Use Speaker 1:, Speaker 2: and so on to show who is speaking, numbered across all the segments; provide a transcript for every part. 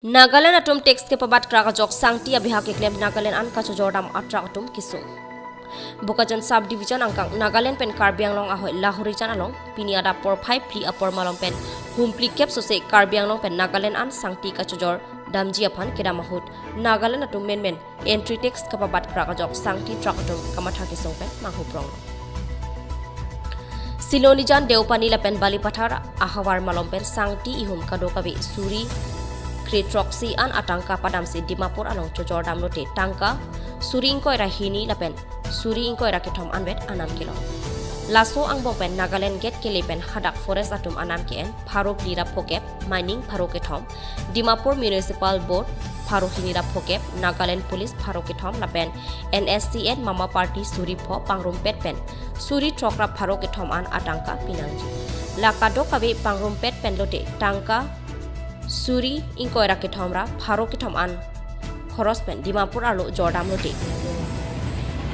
Speaker 1: Nagaland अटुम takes के पबात क्राका जॉक सांगटी अभिहा के क्लेम नागालैंड अन का जोरदाम अट्रा अटुम किसु बुकाजन सब डिवीजन अंकांग नागालैंड पेन कार्बी आंगलोंग ahoy लाहौरी जान आलोंग पिनियादा por 5 प्ली अपर मालोंग पेन हुमप्ली केप सोसे कार्बी आंगलोंग पेन नागालैंड अन सांगटी का जोर दामजी अफान केदा mahut नागालैंड अटुम मेन एंट्री टेक्स के पबात क्राका जॉक सांगटी ट्रक अटुम कमाथा किसों पेन माहुप्रंग सिलोनिजान देवपानी लपेन बाली पथार आहवार मालोंग पेन सांगटी इहुम कादोकाबी सूरी Kretroksi an atangka padam si Dimapur along cojor damlote tangka suri ingkoi rahini lapen suri ingkoi raketom anbet anam kilo laso ang bopen Nagaland get kelepen hadak forest atum anam kien pharo plira phokep mining pharo ketom Dimapur municipal board pharo hinira phokep Nagaland police pharo ketom lapen NSCN mama party suri pho pangrumpet pen suri trokra pharo ketom an atangka pinangji lakado kabe pangrumpet pen lote tangka Suri ingkoi raketomra pharo ketom an khoros pen Dimapur alo jordam lote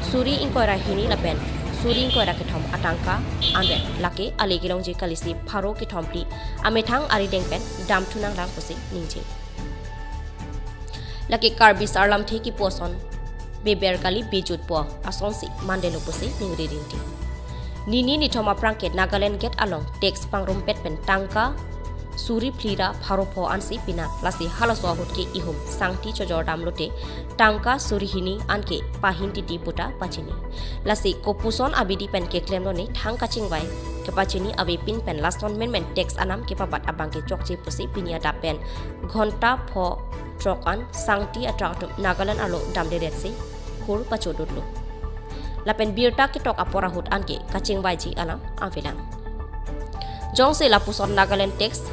Speaker 1: Suri ingkoi rahini lapen Suri ingkoi raketom atangka anbe lake alegilong je kalisi pharo ketom pli amethang ari deng pen dam thunang rang posi ningje lake karbis arlam the ki poson beber kali bejut po asonsi mandelo posi ningri rinti nini ni thoma prangket Nagaland get along text pangrumpet pen tangka Suri plira pharopho ansi pina lasi halaswa hotke ihum sangti chojor damlote tangka suri hini anke pahinti di puta pachini lasi kopuson abidi pen ke claim loni thang kachingwai ke pachini abi pin pen laston men text anam ke pabat abangke chokche pusi pinia da pen ghonta pho trokan sangti atraktum Nagaland alo damde retsi kur pachodutlu lapen birta ke tok apora hut anke kachingwai ji alam avilang jong se lapuson Nagaland text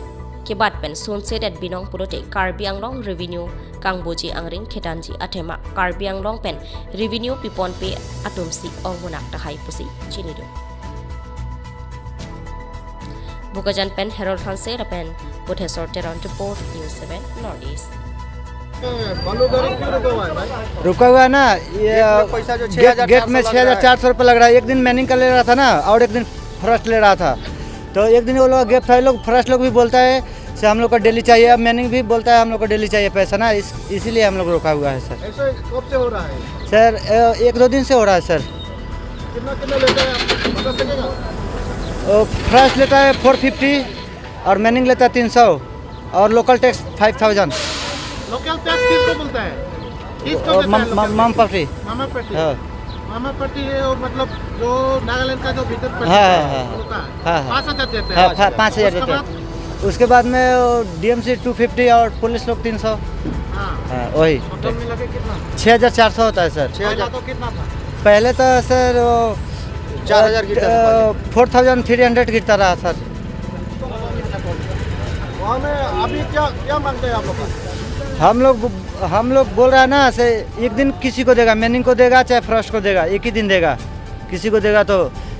Speaker 1: ke bat pen sunse det binong pulote Karbi Anglong revenue kangboji angring ketanji athema Karbi Anglong pen revenue pipon pe atumsi ongunak tahai pusi chinido bukajan pen Herald Hanse pen Professor Teron report News 7 Northeast
Speaker 2: रुका हुआ है ना ये gate में 6,400 रुपये लग रहा है। एक दिन मैनिंग का ले रहा था ना और एक दिन फर्स्ट ले रहा था तो एक दिन वो लोग गेट था लोग फर्स्ट लोग भी बोलता है से हम लोग को डेली चाहिए अब मैनिंग भी बोलता है हम लोग को डेली चाहिए पैसा ना इसीलिए हम लोग रुका हुआ है सर।
Speaker 3: ऐसे कब से हो रहा है
Speaker 2: सर 1-2 दिन से हो रहा है सर।
Speaker 3: कितना लेता है आप बता सकेगा?
Speaker 2: फर्स्ट लेता है 450 और मैनिंग लेता है 300 और लोकल टैक्स 5000।
Speaker 3: लोकल टैक्स किसको बोलता है? किसको देता है?
Speaker 2: मामा पट्टी।
Speaker 3: मामा पट्टी।
Speaker 2: हाँ
Speaker 3: मामा पट्टी है वो मतलब जो नागालैंड का जो भीतर पट्टी होता है 5,000 देते हैं।
Speaker 2: हाँ 5,000 देते हैं। उसके बाद में DMC 250 और पुलिस लोग 300। हाँ वही
Speaker 3: टोटल मिला के कितना?
Speaker 2: 6,400 होता है सर।
Speaker 3: 6,000 तो कितना था?
Speaker 2: पहले तो सर
Speaker 3: 4,000 गिरता था।
Speaker 2: 4,300 गिरता रहा सर।
Speaker 3: वहाँ में अभी क्या मांगते हैं आप लोग?
Speaker 2: हम लोग बोल रहा है ना से एक दिन किसी को देगा मैनिंग को देगा चाहे फर्स्ट को देगा एक ही दिन देगा किसी को देगा तो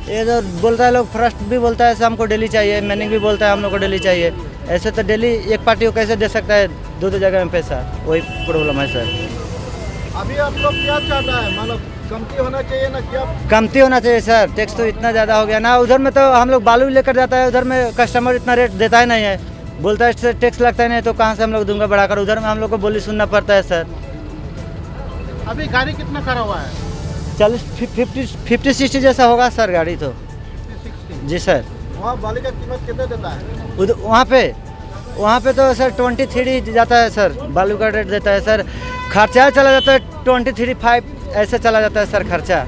Speaker 2: ये तो बोलता है लोग फर्स्ट भी बोलता है हमको डेली चाहिए मैनिंग भी बोलता है हम लोग को डेली चाहिए ऐसे तो डेली एक पार्टी को कैसे दे सकता है 2 जगह में पैसा वही प्रॉब्लम है सर।
Speaker 3: अभी आप लोग क्या चाहता है मतलब कमती होना चाहिए ना क्या?
Speaker 2: कमती होना चाहिए सर टैक्स तो इतना ज़्यादा हो गया ना उधर में तो हम लोग बालू लेकर जाता है उधर में कस्टमर इतना रेट देता ही नहीं है बोलता है टैक्स लगता है नहीं तो कहाँ से हम लोग दूंगा बढ़ाकर उधर में हम लोग को बोली सुनना पड़ता है सर।
Speaker 3: अभी गाड़ी कितना खड़ा हुआ है?
Speaker 2: 50-60 जैसा होगा सर गाड़ी तो
Speaker 3: 50-60
Speaker 2: जी सर।
Speaker 3: वहाँ बाली का कीमत कितना देता है?
Speaker 2: वहाँ पे तो सर 23 जाता है सर बालू का रेट देता है सर खर्चा चला जाता है 23.5 ऐसे चला जाता है सर खर्चा।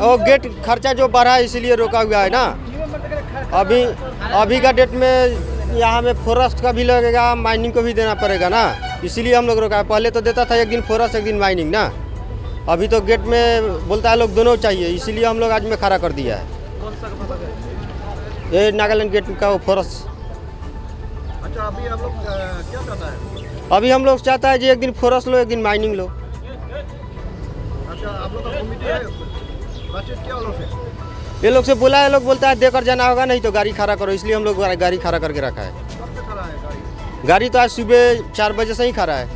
Speaker 4: और गेट खर्चा जो बढ़ा है इसीलिए रोका हुआ है ना। अभी का डेट में यहाँ में फॉरेस्ट का भी लगेगा माइनिंग को भी देना पड़ेगा ना इसीलिए हम लोग रोका है। पहले तो देता था एक दिन फॉरेस्ट एक दिन माइनिंग ना अभी तो गेट में बोलता है लोग दोनों चाहिए इसीलिए हम लोग आज में खड़ा कर दिया है। ये नागालैंड गेट का फॉरेस्ट।
Speaker 3: अच्छा अभी आप लोग क्या चाहता है?
Speaker 4: अभी हम लोग चाहता है जी एक दिन फॉरेस्ट लो एक दिन माइनिंग लो।
Speaker 3: अच्छा आप लोग का कमिटी है बातचीत क्या लोग से?
Speaker 4: ये लोग से बोला है लोग बोलता है देकर जाना होगा नहीं तो गाड़ी खड़ा करो इसलिए हम लोग गाड़ी खड़ा करके रखा है।
Speaker 3: कब से खड़ा है गाड़ी?
Speaker 4: गाड़ी तो आज सुबह 4 बजे से ही खड़ा है।